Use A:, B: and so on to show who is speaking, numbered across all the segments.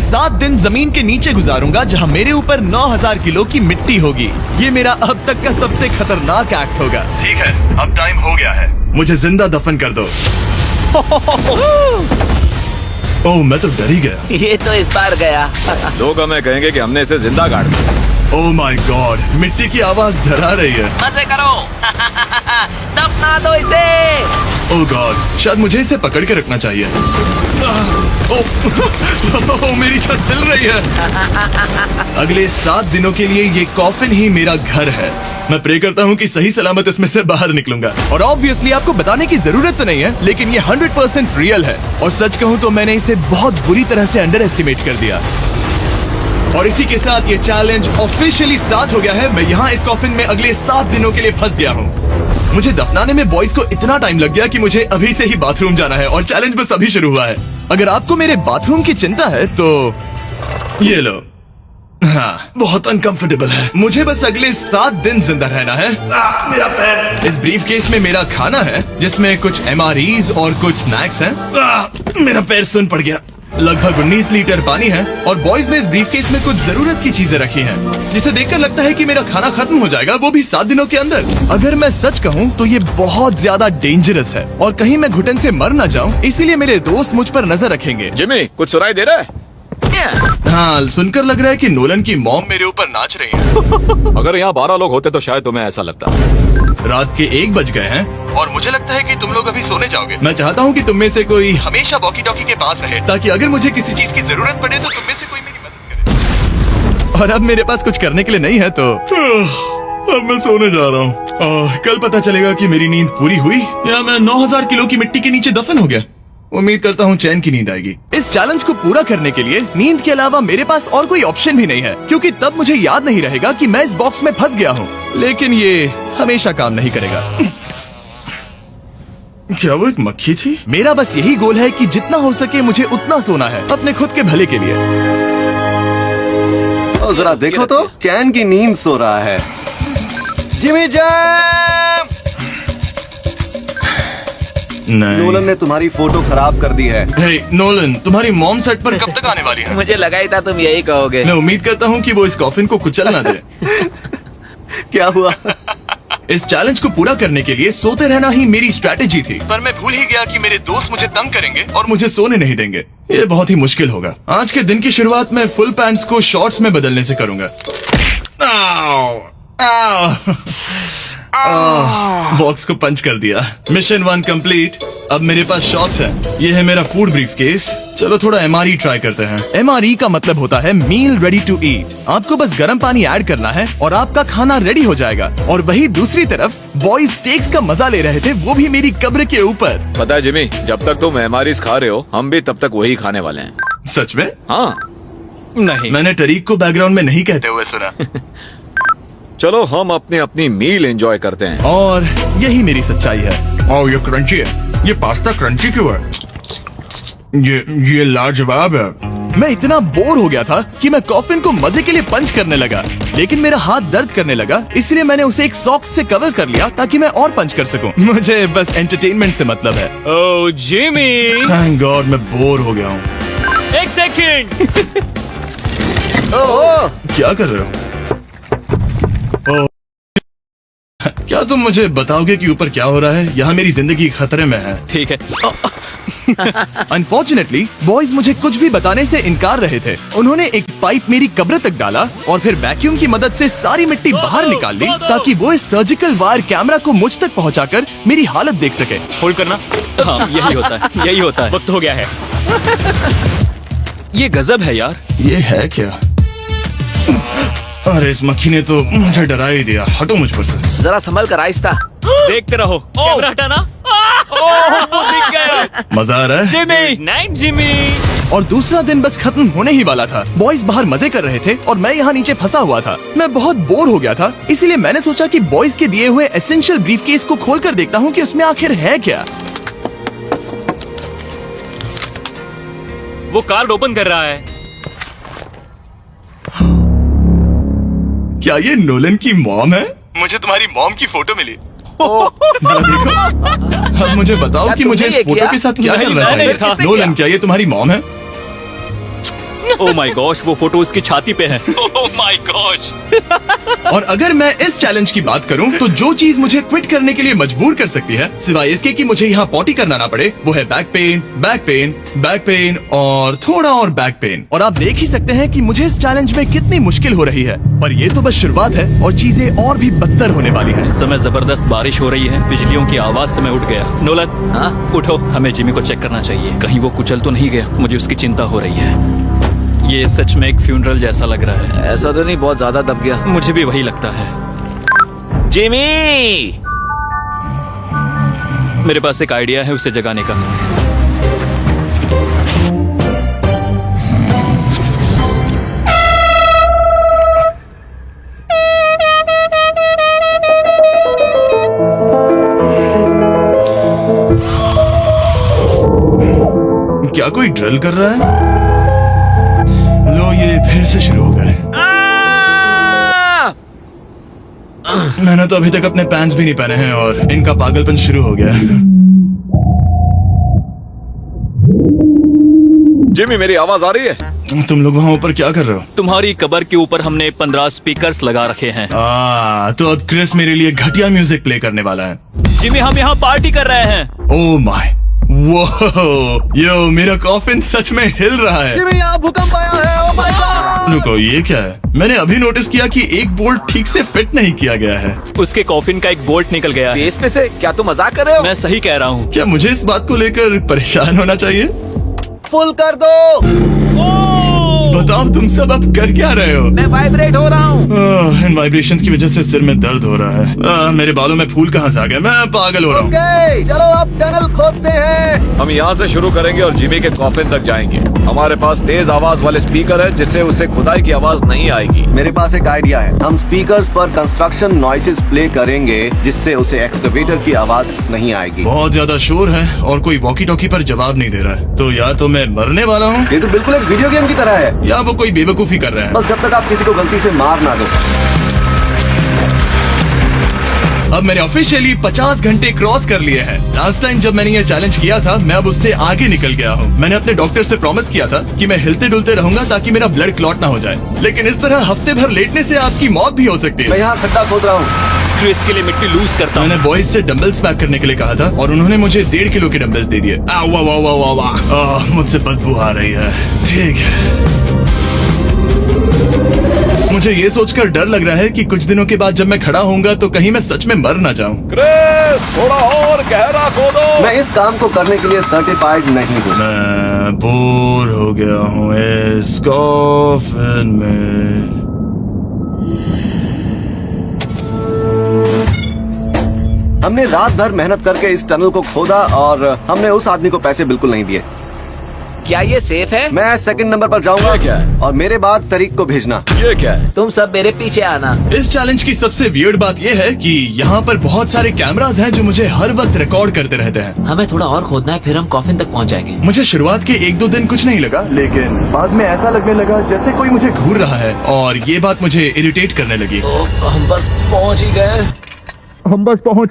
A: अगले 7 दिन जमीन के नीचे गुजारूंगा जहां मेरे ऊपर 9000 किलो की मिट्टी होगी। ये मेरा अब तक का सबसे खतरनाक एक्ट होगा।
B: ठीक है, अब टाइम हो गया है।
A: मुझे जिंदा दफन कर दो। ओह, मैं तो डर ही गया।
C: ये तो इस बार गया।
D: लोग हमें कहेंगे कि हमने इसे जिंदा गाड़ दिया।
A: ओह माय गॉड, मिट्टी की आवाज डरा रही है।
C: मजे करो। दफना दो इसे।
A: ओह गॉड, शायद मुझे इसे पकड़ के रखना चाहिए। ओह, मेरी छत हिल रही है। अगले 7 दिनों के लिए ये कॉफिन ही मेरा घर है। मैं प्रे करता हूँ कि सही सलामत इसमें से बाहर निकलूंगा। और ऑब्वियसली आपको बताने की जरूरत तो नहीं है, लेकिन ये 100% रियल है। और सच कहूँ तो मैंने इसे बहुत बुरी तरह से अंडर एस्टिमेट कर दिया। और इसी के साथ ये चैलेंज ऑफिशियली स्टार्ट हो गया है। मैं यहाँ इस कॉफिन में अगले 7 दिनों के लिए फंस गया हूँ। मुझे दफनाने में बॉयज को इतना टाइम लग गया कि मुझे अभी से ही बाथरूम जाना है और चैलेंज बस अभी शुरू हुआ है। अगर आपको मेरे बाथरूम की चिंता है तो ये लो। हाँ, बहुत अनकंफर्टेबल है। मुझे बस अगले 7 दिन जिंदा रहना है। मेरा पैर। इस ब्रीफ केस में मेरा खाना है जिसमें कुछ MREs और कुछ स्नैक्स हैं। मेरा पैर सुन पड़ गया। लगभग 19 लीटर पानी है और बॉयज ने इस ब्रीफकेस में कुछ जरूरत की चीजें रखी हैं, जिसे देखकर लगता है कि मेरा खाना खत्म हो जाएगा, वो भी 7 दिनों के अंदर। अगर मैं सच कहूँ तो ये बहुत ज्यादा डेंजरस है और कहीं मैं घुटन से मर न जाऊँ, इसीलिए मेरे दोस्त मुझ पर नजर रखेंगे।
D: जिमी, कुछ सुनाई दे रहा है?
A: हाँ, सुनकर लग रहा है कि नोलन की मॉम मेरे ऊपर नाच रही है।
D: अगर यहाँ 12 लोग होते तो शायद तुम्हें ऐसा लगता।
A: रात के 1 बज गए हैं और मुझे लगता है कि तुम लोग अभी सोने जाओगे। मैं चाहता हूँ कि तुम में से कोई हमेशा वॉकी टॉकी के पास रहे, ताकि अगर मुझे किसी चीज की जरूरत पड़े तो तुम में से कोई मेरी मदद करे। और अब मेरे पास कुछ करने के लिए नहीं है तो अब मैं सोने जा रहा हूँ। कल पता चलेगा कि मेरी नींद पूरी हुई या मैं 9000 किलो की मिट्टी के नीचे दफन हो गया। उम्मीद करता हूँ चैन की नींद आएगी। इस चैलेंज को पूरा करने के लिए नींद के अलावा मेरे पास और कोई ऑप्शन भी नहीं है, क्योंकि तब मुझे याद नहीं रहेगा कि मैं इस बॉक्स में फंस गया हूँ। लेकिन ये हमेशा काम नहीं करेगा। क्या वो एक मक्खी थी? मेरा बस यही गोल है कि जितना हो सके मुझे उतना सोना है, अपने खुद के भले के लिए।
E: जरा देखो तो, चैन की नींद सो रहा है। Jimmy jam! नोलन ने तुम्हारी फोटो खराब कर दी है।
A: हे नोलन, तुम्हारी मॉम सेट पर कब तक आने वाली है?
C: मुझे लगा ही था तुम यही कहोगे।
A: मैं उम्मीद करता हूँ कि वो इस कॉफिन को कुचल ना दे।
E: क्या हुआ?
A: इस चैलेंज को पूरा करने के लिए सोते रहना ही मेरी स्ट्रैटेजी थी, पर मैं भूल ही गया कि मेरे दोस्त मुझे तंग करेंगे और मुझे सोने नहीं देंगे। ये बहुत ही मुश्किल होगा। आज के दिन की शुरुआत मैं फुल पैंट्स को शॉर्ट्स में बदलने से करूंगा। बॉक्स को पंच कर दिया। Mission 1 complete. अब मेरे पास शॉर्ट्स हैं। ये है मेरा फूड ब्रीफकेस। चलो थोड़ा MRE ट्राई करते हैं। MRE का मतलब होता है मील रेडी टू ईट। आपको बस गर्म पानी ऐड करना है और आपका खाना रेडी हो जाएगा। और वही दूसरी तरफ बॉयज स्टेक्स का मजा ले रहे थे, वो भी मेरी कब्र के ऊपर।
D: पता है जिमी, जब तक तुम MREs खा रहे हो, हम भी तब तक वही खाने वाले हैं।
A: सच में?
D: हाँ।
A: नहीं, मैंने टरीक को बैकग्राउंड में नहीं कहते हुए सुना।
D: चलो हम अपनी अपनी मील एंजॉय करते हैं।
A: और यही मेरी सच्चाई है। ओह, ये क्रंची है। ये पास्ता क्रंची क्यों है? ये लाजवाब है। मैं इतना बोर हो गया था कि मैं कॉफिन को मजे के लिए पंच करने लगा, लेकिन मेरा हाथ दर्द करने लगा, इसलिए मैंने उसे एक सॉक्स से कवर कर लिया ताकि मैं और पंच कर सकूं। मुझे बस एंटरटेनमेंट से मतलब है।
F: ओह जिमी,
A: थैंक गॉड मैं बोर हो गया हूँ।
F: 1 सेकंड।
A: क्या कर रहे हो? क्या तुम मुझे बताओगे कि ऊपर क्या हो रहा है? यहाँ मेरी जिंदगी खतरे में है।
F: ठीक है।
A: अनफॉर्चुनेटली बॉयज मुझे कुछ भी बताने से इनकार रहे थे। उन्होंने एक पाइप मेरी कब्र तक डाला और फिर वैक्यूम की मदद से सारी मिट्टी बाहर निकाल ली, ताकि वो इस सर्जिकल वायर कैमरा को मुझ तक पहुंचाकर मेरी हालत देख सके।
F: होल्ड करना। हाँ, यही होता है, यही होता है। वक्त हो गया है। ये गजब है यार।
A: ये है क्या? अरे इस मक्खी ने तो मुझे डरा ही दिया। हटो मुझ पर से।
C: जरा संभल कर आहिस्ता।
F: देखते रहो। कैमरा हटाना। वो दिख गया।
A: मजा आ रहा है?
F: Jimmy, night Jimmy.
A: और दूसरा दिन बस खत्म होने ही वाला था। बॉयज बाहर मजे कर रहे थे और मैं यहाँ नीचे फंसा हुआ था। मैं बहुत बोर हो गया था, इसीलिए मैंने सोचा कि बॉयज के दिए हुए एसेंशियल ब्रीफकेस को खोलकर देखता हूँ कि उसमें आखिर है क्या।
F: वो कार्ड ओपन कर रहा है।
A: क्या ये नोलन की मॉम है? मुझे तुम्हारी मॉम की फोटो मिली। जरा देखो। अब मुझे बताओ कि मुझे इस फोटो के साथ क्या करना चाहिए? नोलन, क्या ये तुम्हारी मॉम है?
F: ओह माय गॉश, वो फोटो उसकी छाती पे है। Oh my gosh.
A: और अगर मैं इस चैलेंज की बात करूं तो जो चीज मुझे क्विट करने के लिए मजबूर कर सकती है, सिवाय इसके कि मुझे यहाँ पॉटी करना ना पड़े, वो है back pain, back pain, back pain और थोड़ा और बैक पेन। और आप देख ही सकते हैं कि मुझे इस चैलेंज में कितनी मुश्किल हो रही है, पर ये तो बस शुरुआत है और चीजें और भी बदतर होने वाली हैं।
F: इस समय जबरदस्त बारिश हो रही है, बिजलियों की आवाज से मैं उठ गया। नोलन,
C: हाँ?
F: उठो, हमें जिमी को चेक करना चाहिए, कहीं वो कुचल तो नहीं गया। मुझे उसकी चिंता हो रही है। ये सच में एक फ्यूनरल जैसा लग रहा है।
C: ऐसा तो नहीं बहुत ज्यादा दब गया?
F: मुझे भी वही लगता है।
C: जिमी!
F: मेरे पास एक आइडिया है उसे जगाने का।
A: क्या कोई ड्रिल कर रहा है? लो, ये फिर से शुरू हो गए। मैंने तो अभी तक अपने पैंट्स भी नहीं पहने हैं और इनका पागलपन शुरू हो गया।
D: जिमी, मेरी आवाज आ रही है?
A: तुम लोग वहाँ ऊपर क्या कर रहे हो?
F: तुम्हारी कबर के ऊपर हमने 15 स्पीकर्स लगा रखे हैं।
A: तो अब क्रिस मेरे लिए घटिया म्यूजिक प्ले करने वाला है।
F: जिमी, हम यहाँ पार्टी कर रहे हैं।
A: ओह माय, वो यो, मेरा कॉफिन सच में हिल रहा है।
E: जिमी, यहाँ भूकंप आया है। Oh my God!
A: रुको, ये क्या है? मैंने अभी नोटिस किया कि एक बोल्ट ठीक से फिट नहीं किया गया है।
F: उसके कॉफिन का एक बोल्ट निकल गया है।
C: बेस पे से? क्या तुम मजाक कर रहे हो?
F: मैं सही कह रहा हूँ।
A: क्या मुझे इस बात को लेकर परेशान होना चाहिए?
E: फुल कर दो।
A: बताओ, तुम सब अब कर क्या रहे हो?
C: मैं वाइब्रेट हो रहा हूँ।
A: इन वाइब्रेशंस की वजह से सिर में दर्द हो रहा है। मेरे बालों में फूल कहाँ से आ गए? मैं पागल हो रहा हूँ।
E: ओके, चलो अब टनल खोदते हैं।
D: हम यहाँ से शुरू करेंगे और जिमी के कॉफिन तक जाएंगे। हमारे पास तेज आवाज वाले स्पीकर है, जिससे उसे खुदाई की आवाज नहीं आएगी।
E: मेरे पास एक आइडिया है। हम स्पीकर्स पर कंस्ट्रक्शन नॉइसेस प्ले करेंगे, जिससे उसे एक्सकवेटर की आवाज नहीं आएगी।
A: बहुत ज्यादा शोर है और कोई वॉकी टॉकी पर जवाब नहीं दे रहा है। तो या तो मैं मरने वाला हूँ,
E: ये तो बिल्कुल एक वीडियो गेम की तरह है।
A: या वो कोई बेवकूफी कर रहे हैं।
E: बस जब तक आप किसी को गलती से मार ना दो।
A: अब मैंने ऑफिशियली 50 घंटे क्रॉस कर लिए हैं। लास्ट टाइम जब मैंने ये चैलेंज किया था, मैं अब उससे आगे निकल गया हूँ। मैंने अपने डॉक्टर से प्रॉमिस किया था कि मैं हिलते डुलते रहूंगा ताकि मेरा ब्लड क्लॉट ना हो जाए, लेकिन इस तरह हफ्ते भर लेटने से आपकी मौत भी हो सकती
E: मैं
A: है।
E: यहाँ खड्डा खोद रहा हूँ।
F: क्रिस के लिए मिट्टी लूज करता हूँ।
A: मैंने बॉयज से डंबल्स पैक करने के लिए कहा था और उन्होंने मुझे 1.5 किलो के डंबल्स दे दिए। वाह वाह वाह वाह वाह, मुझसे बदबू आ रही है। ठीक है, मुझे ये सोचकर डर लग रहा है कि कुछ दिनों के बाद जब मैं खड़ा होऊंगा तो कहीं मैं सच में मर ना जाऊं।
D: क्रिस, थोड़ा और गहरा खोदो।
E: मैं इस काम को करने के लिए सर्टिफाइड नहीं हूँ।
A: मैं बोर हो गया हूँ इस कॉफिन में।
E: हमने रात भर मेहनत करके इस टनल को खोदा और हमने उस आदमी को पैसे बिल्कुल नहीं दिए।
C: क्या ये सेफ है?
E: मैं सेकंड नंबर पर जाऊंगा।
D: ये क्या है?
E: और मेरे बाद तरीक को भेजना।
D: ये क्या है?
C: तुम सब मेरे पीछे आना।
A: इस चैलेंज की सबसे वियर्ड बात यह है कि यहाँ पर बहुत सारे कैमरास हैं जो मुझे हर वक्त रिकॉर्ड करते रहते हैं।
C: हमें थोड़ा और खोदना है, फिर हम कॉफिन तक पहुंच जाएंगे।
A: मुझे शुरुआत के 1-2 दिन कुछ नहीं लगा, लेकिन बाद में ऐसा लगने लगा जैसे कोई मुझे घूर रहा है और ये बात मुझे इरिटेट करने लगी।
C: हम बस पहुंच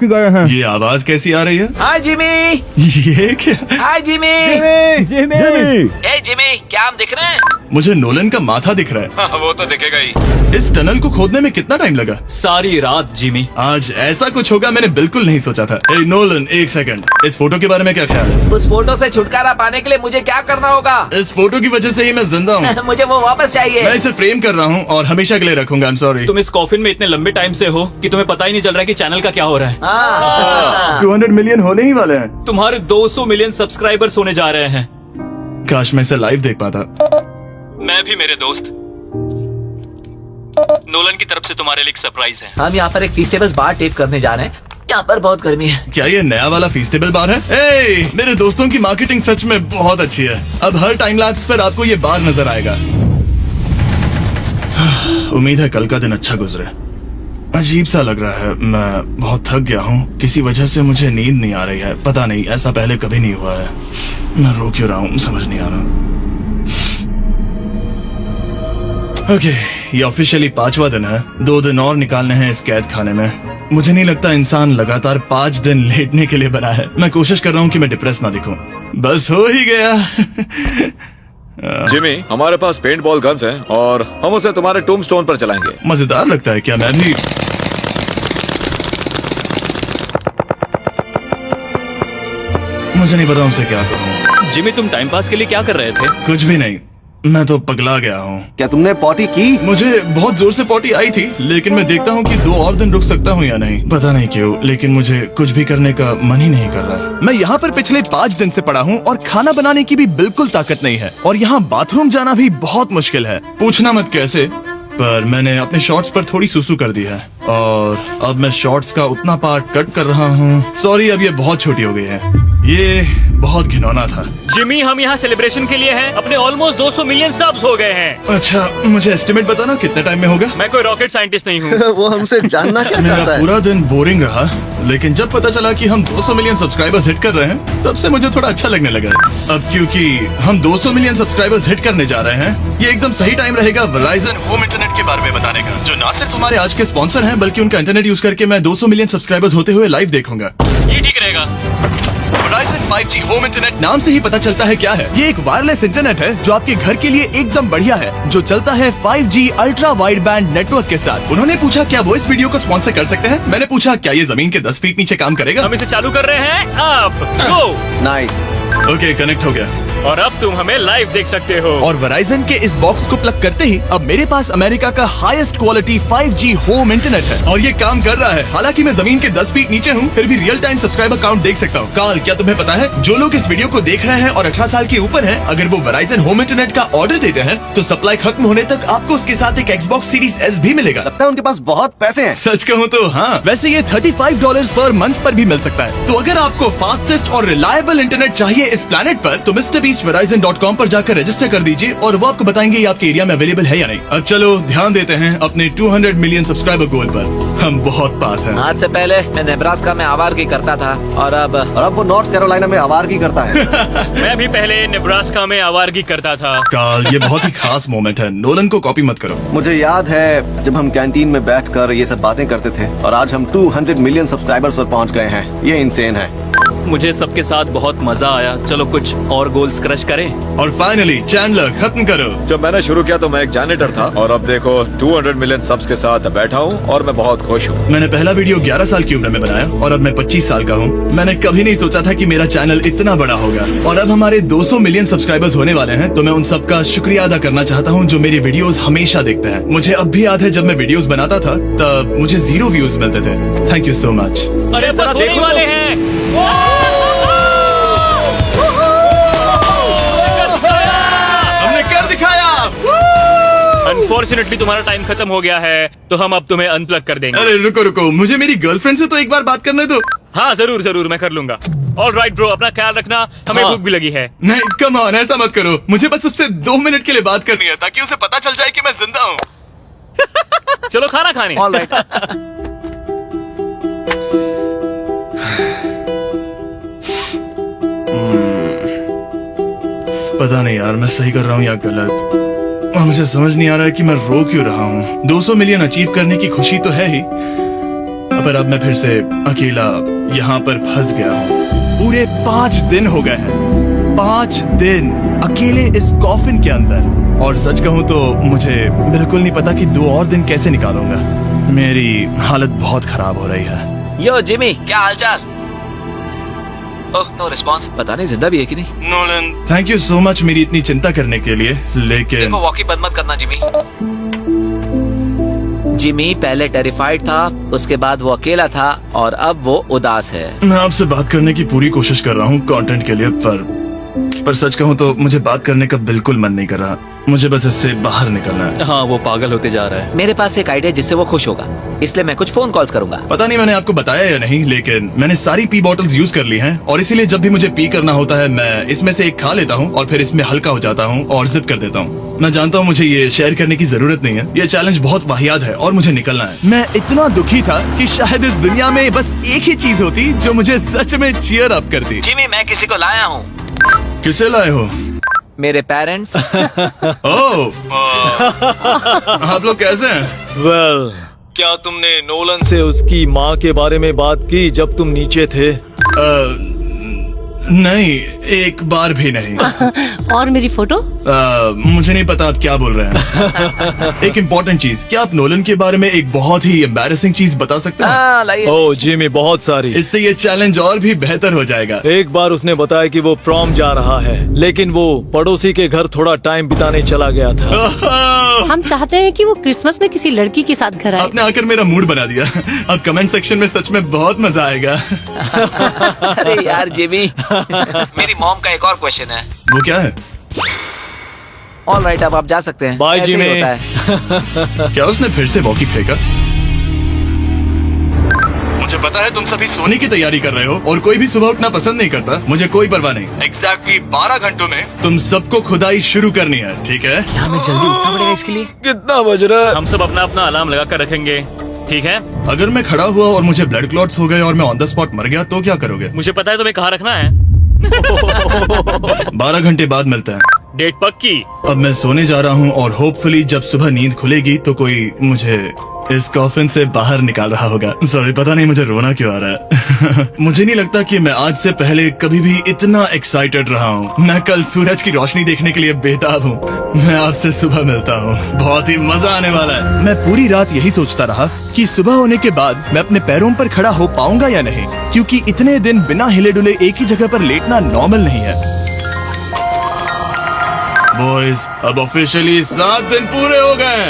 C: ही गए।
A: ये आवाज कैसी आ रही है?
C: हाय जिमी।
A: ये क्या?
C: हाय जिमी। ए जिमी, क्या हम दिख रहे हैं?
A: मुझे नोलन का माथा दिख रहा है।
D: वो तो दिखेगा ही।
A: इस टनल को खोदने में कितना टाइम लगा?
F: सारी रात जिमी।
A: आज ऐसा कुछ होगा मैंने बिल्कुल नहीं सोचा था। ए नोलन, एक सेकंड, इस फोटो के बारे में क्या ख्याल है?
C: उस फोटो से छुटकारा पाने के लिए मुझे क्या करना होगा?
A: इस फोटो की वजह से ही मैं जिंदा हूँ।
C: मुझे वो वापस चाहिए।
A: मैं इसे फ्रेम कर रहा हूँ और हमेशा के लिए रखूंगा। I am sorry.
F: तुम इस कॉफिन में इतने लंबे टाइम से हो कि तुम्हें पता ही नहीं चल रहा है कि चैनल का क्या हो रहा है।
A: 200 मिलियन होने ही वाले हैं।
F: तुम्हारे 200 मिलियन सब्सक्राइबर्स होने जा रहे हैं।
A: काश मैं इसे लाइव देख पाता।
F: मैं भी, मेरे दोस्त। नोलन की तरफ से तुम्हारे लिए एक सरप्राइज है।
C: हम यहाँ पर एक फीस्टेबल बार टेप करने जा रहे हैं। यहाँ पर बहुत गर्मी है।
A: क्या ये नया वाला फीस्टेबल बार है? ए, मेरे दोस्तों की मार्केटिंग सच में बहुत अच्छी है। अब हर टाइम लैप्स पर आपको ये बार नजर आएगा। उम्मीद है कल का दिन अच्छा गुजरे। अजीब सा लग रहा है, मैं बहुत थक गया हूँ। किसी वजह से मुझे नींद नहीं आ रही है। पता नहीं, ऐसा पहले कभी नहीं हुआ है। मैं रो क्यों रहा हूँ समझ नहीं आ रहा। ओके, ये ऑफिशियली 5वां दिन है। 2 दिन और निकालने हैं इस कैद खाने में। मुझे नहीं लगता इंसान लगातार 5 दिन लेटने के लिए बना है। मैं कोशिश कर रहा हूँ कि मैं डिप्रेस ना दिखूं। बस हो ही गया।
D: जिमी, हमारे पास पेंट बॉल गन्स हैं और हम उसे तुम्हारे टूम्बस्टोन पर चलाएंगे।
A: मजेदार लगता है क्या? मैं भी मुझे नहीं पता उनसे क्या कहूँ।
F: जिमी, तुम टाइम पास के लिए क्या कर रहे थे?
A: कुछ भी नहीं, मैं तो पगला गया हूँ।
E: क्या तुमने पॉटी की?
A: मुझे बहुत जोर से पॉटी आई थी, लेकिन मैं देखता हूँ कि 2 और दिन रुक सकता हूँ या नहीं, पता नहीं क्यों, लेकिन मुझे कुछ भी करने का मन ही नहीं कर रहा। मैं यहाँ पर पिछले 5 दिन से पड़ा हूँ और खाना बनाने की भी बिल्कुल ताकत नहीं है, और यहाँ बाथरूम जाना भी बहुत मुश्किल है। पूछना मत कैसे, पर मैंने अपने शॉर्ट्स पर थोड़ी सुसु कर दी है और अब मैं शॉर्ट्स का उतना पार्ट कट कर रहा हूँ। सॉरी, अब ये बहुत छोटी हो गई है। ये बहुत घिनौना था।
C: जिमी, हम यहाँ सेलिब्रेशन के लिए हैं। अपने ऑलमोस्ट 200 मिलियन सब्स हो गए हैं।
A: अच्छा, मुझे एस्टिमेट बताना कितने टाइम में होगा?
C: मैं कोई रॉकेट साइंटिस्ट नहीं हूँ।
E: वो हमसे जानना क्या चाहता
A: मेरा
E: है?
A: पूरा दिन बोरिंग रहा, लेकिन जब पता चला कि हम 200 मिलियन सब्सक्राइबर्स हिट कर रहे हैं, तब से मुझे थोड़ा अच्छा लगने लगा। अब क्योंकि हम 200 मिलियन सब्सक्राइबर्स हिट करने जा रहे हैं, ये एकदम सही टाइम रहेगा वेराइजन होम इंटरनेट के बारे में बताने का, जो ना सिर्फ हमारे आज के स्पॉन्सर हैं, बल्कि उनका इंटरनेट यूज करके मैं 200 मिलियन सब्सक्राइबर्स होते हुए लाइव देखूंगा।
C: ये ठीक रहेगा।
A: Verizon 5G होम इंटरनेट नाम से ही पता चलता है क्या है। ये एक वायरलेस इंटरनेट है जो आपके घर के लिए एकदम बढ़िया है, जो चलता है 5G ultra wide band network के साथ। उन्होंने पूछा क्या वो इस वीडियो को स्पॉन्सर कर सकते हैं। मैंने पूछा क्या ये जमीन के 10 फीट नीचे काम करेगा।
C: हम इसे चालू कर रहे हैं। अब गो।
E: नाइस।
A: ओके, कनेक्ट हो गया।
C: और अब तुम हमें लाइव देख सकते हो।
A: और Verizon के इस बॉक्स को प्लग करते ही अब मेरे पास अमेरिका का highest quality 5G home internet है, और ये काम कर रहा है। हालांकि मैं जमीन के 10 फीट नीचे हूँ, फिर भी रियल टाइम सब्सक्राइबर काउंट देख सकता हूँ। काल, क्या तुम्हें पता है, जो लोग इस वीडियो को देख रहे हैं और 18 साल के ऊपर हैं, अगर वो Verizon होम इंटरनेट का ऑर्डर देते हैं तो सप्लाई खत्म होने तक आपको उसके साथ एक Xbox Series S भी मिलेगा।
E: लगता है उनके पास बहुत पैसे हैं।
A: सच कहूँ तो हाँ, वैसे ये $35 पर मंथ पर भी मिल सकता है। तो अगर आपको फास्टेस्ट और रिलायबल इंटरनेट चाहिए इस प्लेनेट पर, तो MrBeastVerizon.com पर जाकर रजिस्टर कर दीजिए और वो आपको बताएंगे ये आपके एरिया में अवेलेबल है या नहीं। अब चलो ध्यान देते हैं अपने 200 मिलियन सब्सक्राइबर गोल पर। हम बहुत पास हैं।
G: आज से पहले मैं नेब्रास्का में आवारगी करता था और अब
E: वो नॉर्थ कैरोलिना में आवारगी करता है।
C: मैं भी पहले नेब्रास्का में आवारगी करता था।
A: काल, ये बहुत ही खास मोमेंट है, नोलन को कॉपी मत करो।
E: मुझे याद है जब हम कैंटीन में बैठकर ये सब बातें करते थे, और आज हम 200 मिलियन सब्सक्राइबर्स पर पहुंच गए हैं। ये इंसेन है।
F: मुझे सबके साथ बहुत मजा आया। चलो कुछ और गोल्स क्रश करें।
A: और फाइनली चैंडलर, खत्म करो।
D: जब मैंने शुरू किया तो मैं एक जैनिटर था और अब देखो 200 मिलियन सब्स के साथ बैठा हूँ और मैं बहुत खुश हूँ।
A: मैंने पहला वीडियो 11 साल की उम्र में बनाया और अब मैं 25 साल का हूँ। मैंने कभी नहीं सोचा था कि मेरा चैनल इतना बड़ा होगा, और अब हमारे 200 मिलियन सब्सक्राइबर्स होने वाले हैं। तो मैं उन सबका शुक्रिया अदा करना चाहता हूँ जो मेरी वीडियोस हमेशा देखते हैं। मुझे अब भी याद है जब मैं वीडियोस बनाता था तब मुझे 0 व्यूज मिलते थे। Thank you so much.
C: अरे बस होने वाले हैं। अनफॉर्चुनेटली तुम्हारा टाइम खत्म हो गया है, तो हम अब तुम्हें अनप्लग कर देंगे।
A: अरे रुको रुको, मुझे मेरी गर्लफ्रेंड से तो एक बार बात करने दो।
C: हाँ जरूर जरूर, मैं कर लूंगा। ऑलराइट ब्रो, अपना ख्याल रखना, हमें भूख भी लगी है।
A: नहीं, कम ऑन, ऐसा मत करो। मुझे बस उससे 2 मिनट के लिए बात करनी है, ताकि उसे पता चल जाए कि मैं जिंदा हूँ।
C: चलो खाना खाने।
G: ऑलराइट।
A: पता नहीं यार, मैं सही कर रहा हूँ या गलत, और मुझे समझ नहीं आ रहा है कि मैं रो क्यों रहा हूँ। 200 मिलियन अचीव करने की खुशी तो है ही, पर अब मैं फिर से अकेला यहाँ पर फंस गया हूँ। पूरे 5 दिन हो गए हैं, 5 दिन अकेले इस कॉफिन के अंदर, और सच कहूँ तो मुझे बिल्कुल नहीं पता कि 2 और दिन कैसे निकालूंगा। मेरी हालत बहुत खराब हो रही है।
G: यो जिमी, क्या हालचाल? ओह, नो रिस्पॉन्स। पता नहीं जिंदा भी है कि नहीं।
A: Nolan, thank you so much मेरी इतनी चिंता करने के लिए, लेकिन
G: देखो, वॉकी बंद मत करना जिमी। जिमी पहले टेरिफाइड था, उसके बाद वो अकेला था और अब वो उदास है।
A: मैं आपसे बात करने की पूरी कोशिश कर रहा हूँ कंटेंट के लिए, पर सच कहूँ तो मुझे बात करने का बिल्कुल मन नहीं कर रहा। मुझे बस इससे बाहर निकलना है।
F: हाँ, वो पागल होते जा रहा है।
G: मेरे पास एक आइडिया जिससे वो खुश होगा, इसलिए मैं कुछ फोन कॉल्स करूंगा।
A: पता नहीं मैंने आपको बताया या नहीं, लेकिन मैंने सारी पी बॉटल्स यूज कर ली हैं, और इसीलिए जब भी मुझे पी करना होता है मैं इसमें से एक खा लेता हूँ और फिर इसमें हल्का हो जाता हूँ और जिप कर देता हूँ। मैं जानता हूँ मुझे ये शेयर करने की जरूरत नहीं है, ये चैलेंज बहुत वाहियात है और मुझे निकलना है। मैं इतना दुखी था कि शायद इस दुनिया में बस एक ही चीज होती जो मुझे सच में चीयर अप करती।
G: जिमी, मैं किसी को लाया हूँ।
A: किसे लाए हो?
G: मेरे पेरेंट्स।
A: ओह, आप लोग कैसे हैं?
F: वेल, क्या तुमने नोलन से उसकी माँ के बारे में बात की जब तुम नीचे थे?
A: नहीं, एक बार भी नहीं।
H: और मेरी फोटो?
A: मुझे नहीं पता आप क्या बोल रहे हैं। एक इम्पोर्टेंट चीज, क्या आप नोलन के बारे में एक बहुत ही एम्बैरेसिंग चीज बता सकते हैं?
G: हाँ, लाइए।
D: ओ जिमी, बहुत सारी।
A: इससे ये चैलेंज और भी बेहतर हो जाएगा।
D: एक बार उसने बताया कि वो प्रॉम जा रहा है, लेकिन वो पड़ोसी के घर थोड़ा टाइम बिताने चला गया था।
H: हम चाहते हैं कि वो क्रिसमस में किसी लड़की के साथ घर आए।
A: आपने आकर मेरा मूड बना दिया। अब कमेंट सेक्शन में सच में बहुत मजा आएगा।
G: अरे यार जिमी, मेरी मॉम का एक और क्वेश्चन है।
A: वो क्या है?
G: ऑल राइट, अब आप जा सकते हैं।
D: बाय
G: ऐसे ही
D: जिमी।
G: होता है।
A: क्या उसने फिर से वॉकी फेंका? मुझे पता है तुम सभी सोने की तैयारी कर रहे हो और कोई भी सुबह उठना पसंद नहीं करता। मुझे कोई परवाह नहीं। एग्जैक्टली 12 घंटों में तुम सबको खुदाई शुरू करनी है, ठीक है?
G: क्या हमें जल्दी उठना पड़ेगा इसके लिए?
D: कितना बज रहा है?
C: हम सब अपना अपना अलार्म लगा कर रखेंगे, ठीक है?
A: अगर मैं खड़ा हुआ और मुझे ब्लड क्लॉट्स हो गए और मैं ऑन द स्पॉट मर गया तो क्या करोगे?
C: मुझे पता है तुम्हें कहाँ रखना है।
A: 12 घंटे बाद मिलते हैं।
C: डेट पक्की।
A: अब मैं सोने जा रहा हूँ और होपफुली जब सुबह नींद खुलेगी तो कोई मुझे इस कॉफिन से बाहर निकाल रहा होगा। सॉरी, पता नहीं मुझे रोना क्यों आ रहा है। मुझे नहीं लगता कि मैं आज से पहले कभी भी इतना एक्साइटेड रहा हूँ। मैं कल सूरज की रोशनी देखने के लिए बेताब हूँ। मैं आपसे सुबह मिलता हूँ, बहुत ही मजा आने वाला है। मैं पूरी रात यही सोचता रहा कि सुबह होने के बाद मैं अपने पैरों पर खड़ा हो पाऊंगा या नहीं, क्योंकि इतने दिन बिना हिले डुले एक ही जगह पर लेटना नॉर्मल नहीं है। बॉयज, अब ऑफिशियली 7 दिन पूरे हो गए।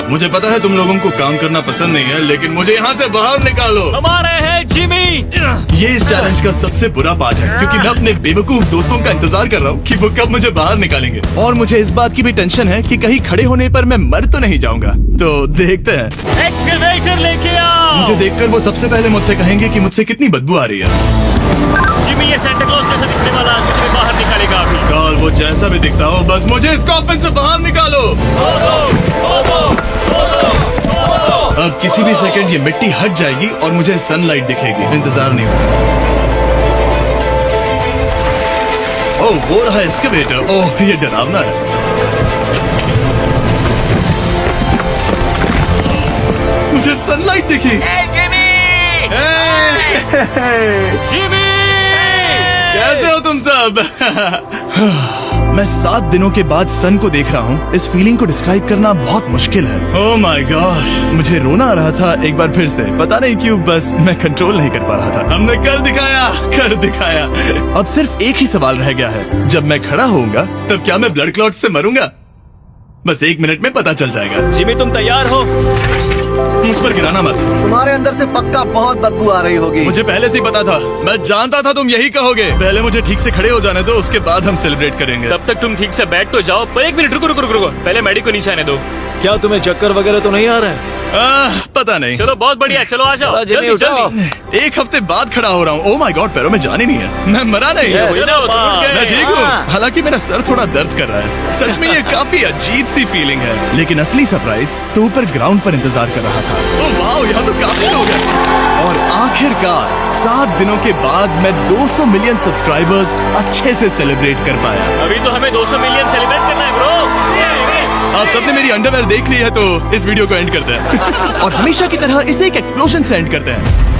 A: मुझे पता है तुम लोगों को काम करना पसंद नहीं है, लेकिन मुझे यहाँ से बाहर निकालो।
C: हमारे हैं जिमी।
A: ये इस चैलेंज का सबसे बुरा पार्ट है, क्योंकि मैं अपने बेवकूफ दोस्तों का इंतजार कर रहा हूँ कि वो कब मुझे बाहर निकालेंगे। और मुझे इस बात की भी टेंशन है कि कहीं खड़े होने पर मैं मर तो नहीं जाऊंगा। तो देखते हैं।
C: एक्सकवेटर लेके आओ।
A: मुझे देखकर वो सबसे पहले मुझसे कहेंगे कि मुझसे कितनी बदबू आ रही है।
C: जिमी, ये सांता क्लॉज जैसा दिखने वाला आदमी तुम्हें बाहर निकालेगा अभी।
A: काल, वो जैसा भी दिखता हो, बस मुझे इस कॉफिन से बाहर निकालो। अब किसी भी सेकंड ये मिट्टी हट जाएगी और मुझे सनलाइट दिखेगी। इंतजार नहीं होगा। ओह, वो रहा एक्सकवेटर। ओह, ये डरावना है। मुझे सनलाइट दिखी।
C: जिमी,
A: कैसे हो तुम सब? मैं 7 दिनों के बाद सन को देख रहा हूँ। इस फीलिंग को डिस्क्राइब करना बहुत मुश्किल है। ओह माय गॉश, मुझे रोना आ रहा था एक बार फिर से। पता नहीं क्यों, बस मैं कंट्रोल नहीं कर पा रहा था। हमने कर दिखाया। अब सिर्फ एक ही सवाल रह गया है। जब मैं खड़ा होऊंगा तब क्या मैं ब्लड क्लॉट से मरूंगा? बस 1 मिनट में पता चल जाएगा।
C: जिमी, तुम तैयार हो?
A: मुझ पर गिराना मत।
E: तुम्हारे अंदर से पक्का बहुत बदबू आ रही होगी।
A: मुझे पहले से ही पता था। मैं जानता था तुम यही कहोगे। पहले मुझे ठीक से खड़े हो जाने दो, उसके बाद हम सेलिब्रेट करेंगे।
C: तब तक तुम ठीक से बैठ तो जाओ। पर 1 मिनट, रुको। पहले मैडी को नीचे आने दो।
D: क्या तुम्हें चक्कर वगैरह तो नहीं आ रहा है?
A: पता नहीं।
C: चलो, बहुत बढ़िया, चलो आ जाओ।
G: जिमी,
C: जल्दी
G: उठाओ।
C: जल्दी।
A: 1 हफ्ते बाद खड़ा हो रहा हूँ। ओह माय गॉड, पैरों में जान ही नहीं है। मैं मरा नहीं।
C: वही ना, तुम उठ गए।
A: मैं ठीक हूँ।
G: हाँ।
A: हालांकि मेरा सर थोड़ा दर्द कर रहा है। सच में ये काफी अजीब सी फीलिंग है। लेकिन असली सरप्राइज तो ऊपर ग्राउंड पर इंतजार कर रहा था। ओह वाह, यहाँ तो काफी लोग हैं। और आखिरकार 7 दिनों के बाद मैं 200 मिलियन सब्सक्राइबर्स अच्छे से सेलिब्रेट कर पाया।
C: अभी तो हमें 200 मिलियन सेलिब्रेट करना है ब्रो।
A: आप सबने मेरी अंडरवेयर देख ली है तो इस वीडियो को एंड करते हैं। और हमेशा की तरह इसे एक एक्सप्लोजन से एंड करते हैं।